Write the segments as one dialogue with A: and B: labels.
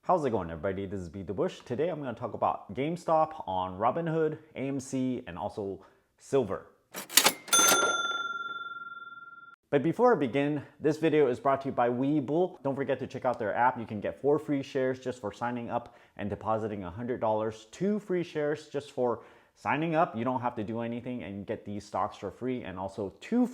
A: How's it going, everybody? This is BeatTheBush. Today I'm going to talk about GameStop on Robinhood, AMC, and also silver. But before I begin, this video is brought to you by Webull. Don't forget to check out their app. You can get 4 free shares just for signing up and depositing $100. 2 free shares just for signing up. You don't have to do anything and you get these stocks for free. And also 2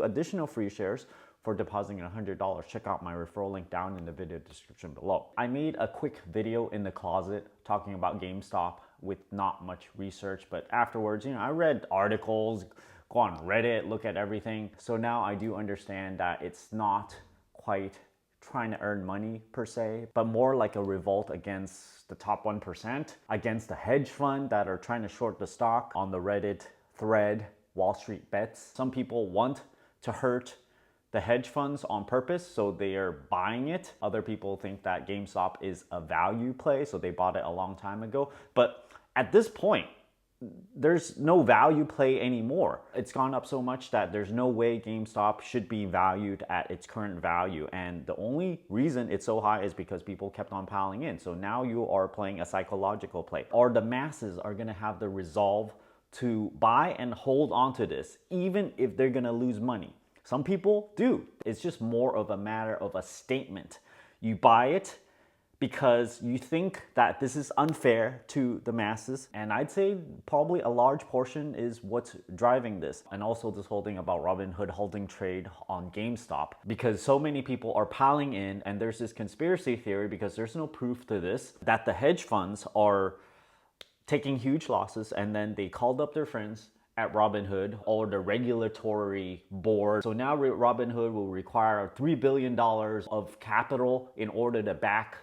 A: additional free shares for depositing $100. Check out my referral link down in the video description below. I made a quick video in the closet talking about GameStop with not much research, but afterwards, I read articles, go on Reddit, look at everything. So now I do understand that it's not quite trying to earn money per se, but more like a revolt against the top 1%, against the hedge fund that are trying to short the stock. On the Reddit thread, Wallstreetbets, some people want to hurt the hedge funds on purpose, so they are buying it. Other people think that GameStop is a value play, so they bought it a long time ago. But at this point, there's no value play anymore. It's gone up so much that there's no way GameStop should be valued at its current value. And the only reason it's so high is because people kept on piling in. So now you are playing a psychological play. Or the masses are gonna have the resolve to buy and hold on to this, even if they're gonna lose money. Some people do. It's just more of a matter of a statement. You buy it because you think that this is unfair to the masses. And I'd say probably a large portion is what's driving this. And also this whole thing about Robinhood holding trade on GameStop, because so many people are piling in, and there's this conspiracy theory, because there's no proof to this, that the hedge funds are taking huge losses, and then they called up their friends at Robinhood or the regulatory board. So now Robinhood will require $3 billion of capital in order to back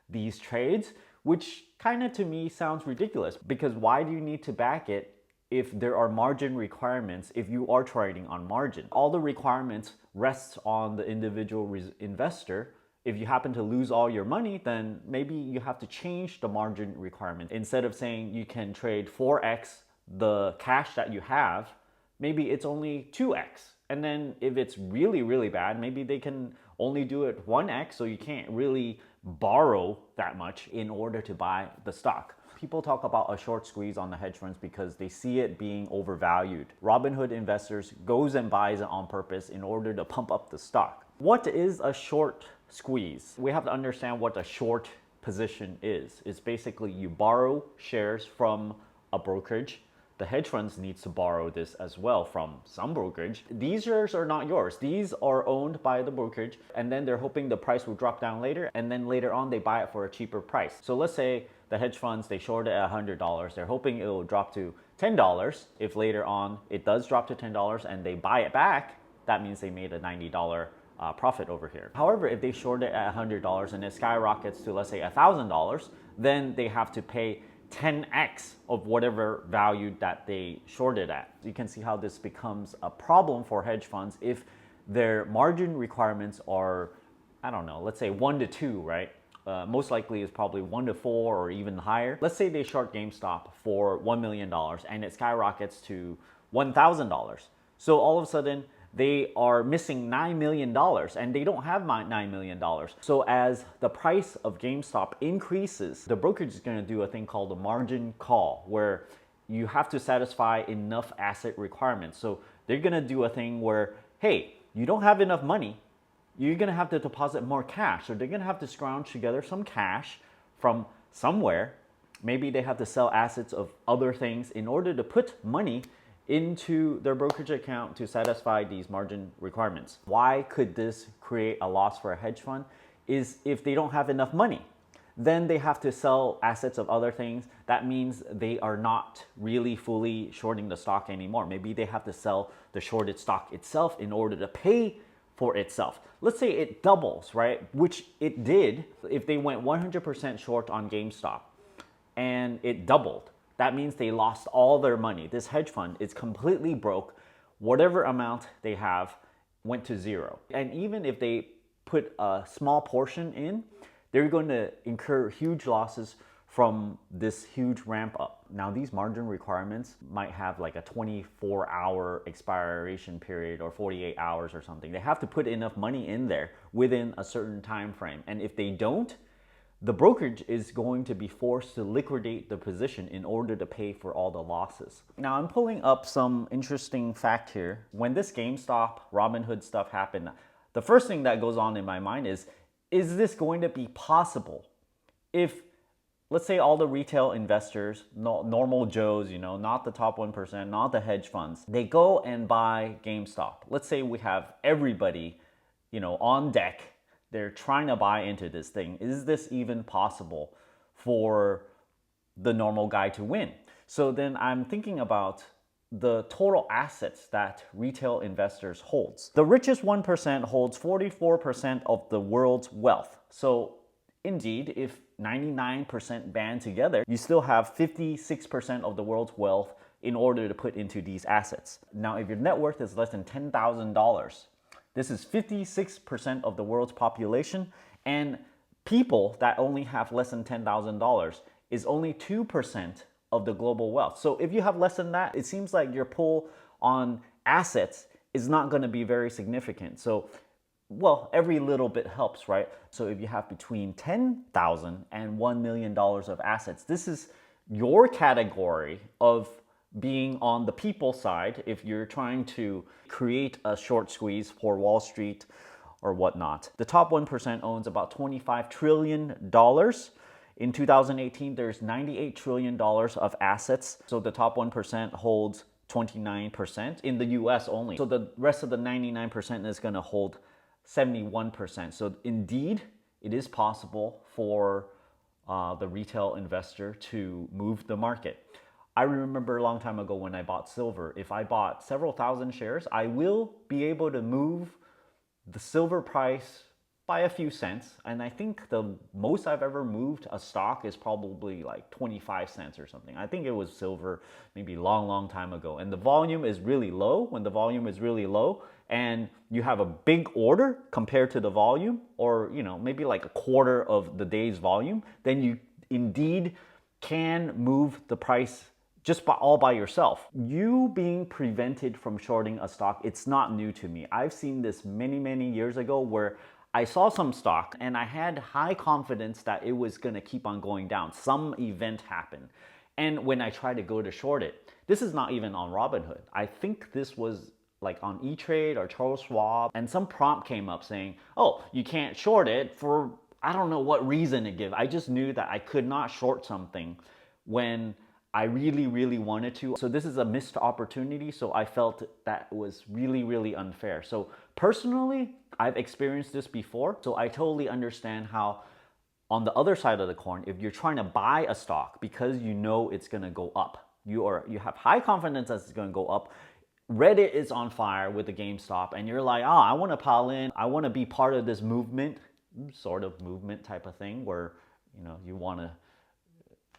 A: these trades, which kind of to me sounds ridiculous, because why do you need to back it if there are margin requirements if you are trading on margin? All the requirements rests on the individual investor. If you happen to lose all your money, then maybe you have to change the margin requirement. Instead of saying you can trade 4x the cash that you have, maybe it's only 2x. And then if it's really, really bad, maybe they can only do it 1x, so you can't really borrow that much in order to buy the stock. People talk about a short squeeze on the hedge funds because they see it being overvalued. Robinhood investors goes and buys it on purpose in order to pump up the stock. What is a short squeeze? We have to understand what a short position is. It's basically you borrow shares from a brokerage. The hedge funds needs to borrow this as well from some brokerage. These shares are not yours. These are owned by the brokerage, and then they're hoping the price will drop down later, and then later on they buy it for a cheaper price. So let's say the hedge funds, they short it at $100. They're hoping it will drop to $10. If later on it does drop to $10 and they buy it back, that means they made a $90 profit over here. However, if they short it at $100 and it skyrockets to, let's say, $1,000, then they have to pay 10x of whatever value that they shorted at. You can see how this becomes a problem for hedge funds if their margin requirements are, I don't know, let's say 1 to 2, right? Most likely is probably 1 to 4 or even higher. Let's say they short GameStop for $1 million and it skyrockets to $1,000. So all of a sudden, they are missing $9 million and they don't have $9 million. So as the price of GameStop increases, the brokerage is going to do a thing called a margin call, where you have to satisfy enough asset requirements. So they're going to do a thing where, hey, you don't have enough money, you're going to have to deposit more cash. So they're going to have to scrounge together some cash from somewhere. Maybe they have to sell assets of other things in order to put money into their brokerage account to satisfy these margin requirements. Why could this create a loss for a hedge fund? Is if they don't have enough money, then they have to sell assets of other things. That means they are not really fully shorting the stock anymore. Maybe they have to sell the shorted stock itself in order to pay for itself. Let's say it doubles, right? Which it did. If they went 100% short on GameStop and it doubled, that means they lost all their money. This hedge fund is completely broke. Whatever amount they have went to zero. And even if they put a small portion in, they're going to incur huge losses from this huge ramp up. Now, these margin requirements might have like a 24-hour expiration period or 48 hours or something. They have to put enough money in there within a certain time frame. And if they don't, the brokerage is going to be forced to liquidate the position in order to pay for all the losses. Now I'm pulling up some interesting fact here. When this GameStop, Robinhood stuff happened, the first thing that goes on in my mind is this going to be possible if, let's say, all the retail investors, normal Joes, not the top 1%, not the hedge funds, they go and buy GameStop. Let's say we have everybody, on deck. They're trying to buy into this thing. Is this even possible for the normal guy to win? So then I'm thinking about the total assets that retail investors holds. The richest 1% holds 44% of the world's wealth. So indeed, if 99% band together, you still have 56% of the world's wealth in order to put into these assets. Now, if your net worth is less than $10,000, this is 56% of the world's population, and people that only have less than $10,000 is only 2% of the global wealth. So if you have less than that, it seems like your pull on assets is not going to be very significant. So, well, every little bit helps, right? So if you have between $10,000 and $1 million of assets, this is your category of being on the people side if you're trying to create a short squeeze for Wall Street or whatnot. The top 1% owns about $25 trillion. In 2018, there's $98 trillion of assets. So the top 1% holds 29% in the US only. So the rest of the 99% is gonna hold 71%. So indeed, it is possible for the retail investor to move the market. I remember a long time ago when I bought silver, if I bought several thousand shares, I will be able to move the silver price by a few cents. And I think the most I've ever moved a stock is probably like 25 cents or something. I think it was silver maybe long time ago. And the volume is really low. When the volume is really low and you have a big order compared to the volume, or maybe like a quarter of the day's volume, then you indeed can move the price just all by yourself. You being prevented from shorting a stock, it's not new to me. I've seen this many years ago where I saw some stock and I had high confidence that it was gonna keep on going down. Some event happened. And when I tried to go to short it, this is not even on Robinhood. I think this was like on E-Trade or Charles Schwab, and some prompt came up saying, oh, you can't short it for, I don't know what reason to give. I just knew that I could not short something when I really wanted to. So this is a missed opportunity. So I felt that was really unfair. So personally, I've experienced this before. So I totally understand how on the other side of the coin, if you're trying to buy a stock because you know it's gonna go up, you have high confidence that it's gonna go up. Reddit is on fire with the GameStop and you're like, I wanna pile in, I wanna be part of this movement, sort of movement type of thing where you wanna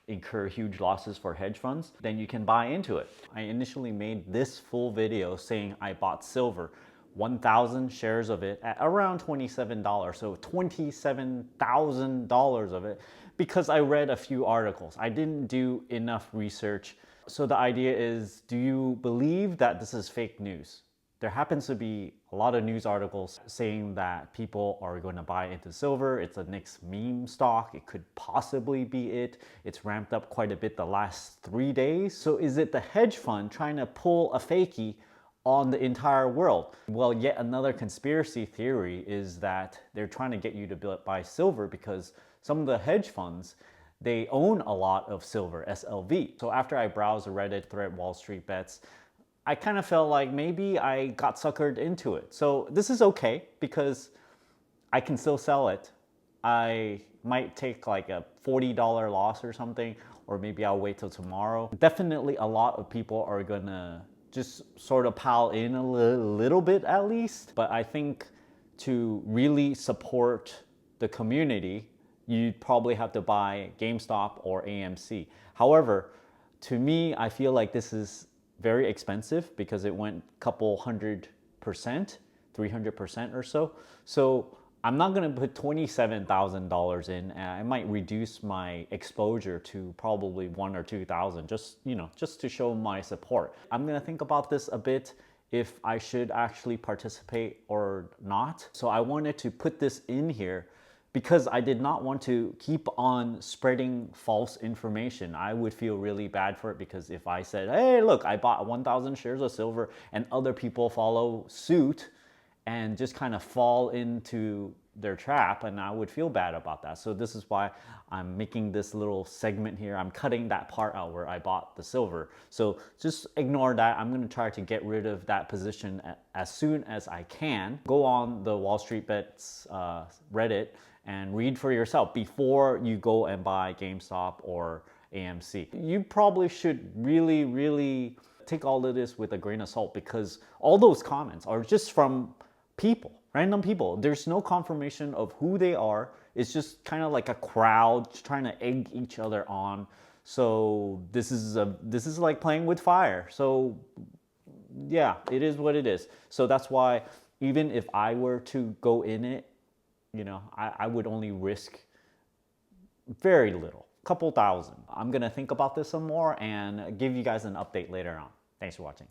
A: incur huge losses for hedge funds, then you can buy into it. I initially made this full video saying I bought silver, 1,000 shares of it at around $27. So $27,000 of it, because I read a few articles. I didn't do enough research. So the idea is, do you believe that this is fake news? There happens to be a lot of news articles saying that people are going to buy into silver. It's a next meme stock. It could possibly be it. It's ramped up quite a bit the last 3 days. So is it the hedge fund trying to pull a fakie on the entire world? Well, yet another conspiracy theory is that they're trying to get you to buy silver because some of the hedge funds, they own a lot of silver, SLV. So after I browsed the Reddit thread, Wallstreetbets, I kind of felt like maybe I got suckered into it. So this is okay because I can still sell it. I might take like a $40 loss or something, or maybe I'll wait till tomorrow. Definitely a lot of people are gonna just sort of pile in a little bit at least. But I think to really support the community, you'd probably have to buy GameStop or AMC. However, to me, I feel like this is very expensive because it went a couple 100%, 300% or so. So I'm not gonna put $27,000 in. I might reduce my exposure to probably 1,000 or 2,000, just to show my support. I'm gonna think about this a bit if I should actually participate or not. So I wanted to put this in here because I did not want to keep on spreading false information. I would feel really bad for it, because if I said, hey, look, I bought 1,000 shares of silver, and other people follow suit and just kind of fall into their trap, and I would feel bad about that. So this is why I'm making this little segment here. I'm cutting that part out where I bought the silver. So just ignore that. I'm going to try to get rid of that position as soon as I can. Go on the Wallstreetbets Reddit and read for yourself before you go and buy GameStop or AMC. You probably should really take all of this with a grain of salt, because all those comments are just from people, random people. There's no confirmation of who they are. It's just kind of like a crowd trying to egg each other on. So this is like playing with fire. So yeah, it is what it is. So that's why even if I were to go in it, you know, I would only risk very little, couple thousand. I'm gonna think about this some more and give you guys an update later on. Thanks for watching.